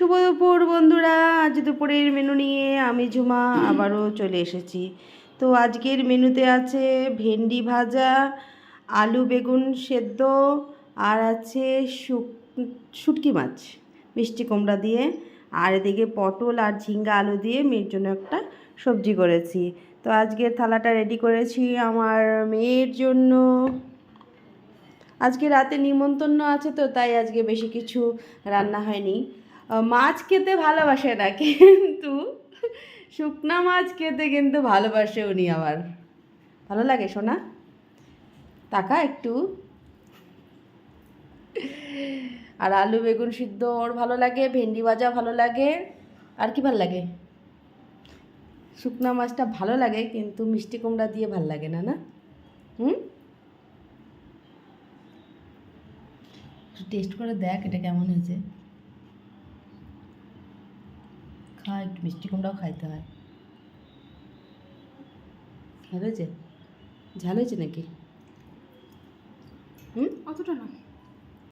শুভ দুপুর বন্ধুরা। আজ দুপুরের মেনু নিয়ে আমি ঝুমা আবারও চলে এসেছি। তো আজকের মেনুতে আছে ভেন্ডি ভাজা, আলু বেগুন সেদ্ধ, আর আছে শুটকি মাছ মিষ্টি কুমড়া দিয়ে, আর এদিকে পটল আর ঝিঙ্গা আলু দিয়ে মেয়ের জন্য একটা সবজি করেছি। তো আজকের থালাটা রেডি করেছি আমার মেয়ের জন্য। আজকে রাতে নিমন্ত্রণ আছে, তো তাই আজকে বেশি কিছু রান্না হয়নি। মাছ খেতে ভালোবাসে না, কিন্তু শুকনা মাছ খেতে কিন্তু ভালোবাসে উনি। আবার ভালো লাগে সোনা, তাকা একটু। আর আলু বেগুন সিদ্ধ ওর ভালো লাগে, ভেন্ডি ভাজা ভালো লাগে। আর কি ভালো লাগে? শুকনা মাছটা ভালো লাগে, কিন্তু মিষ্টি কুমড়া দিয়ে ভালো লাগে না, না? হুম, টেস্ট করে দেখ এটা কেমন হয়েছে। খা, একটু মিষ্টি কুমড়াও খাইতে হয়। ঝাল হয়েছে? ঝাল হয়েছে নাকি? হুম, অতটা না।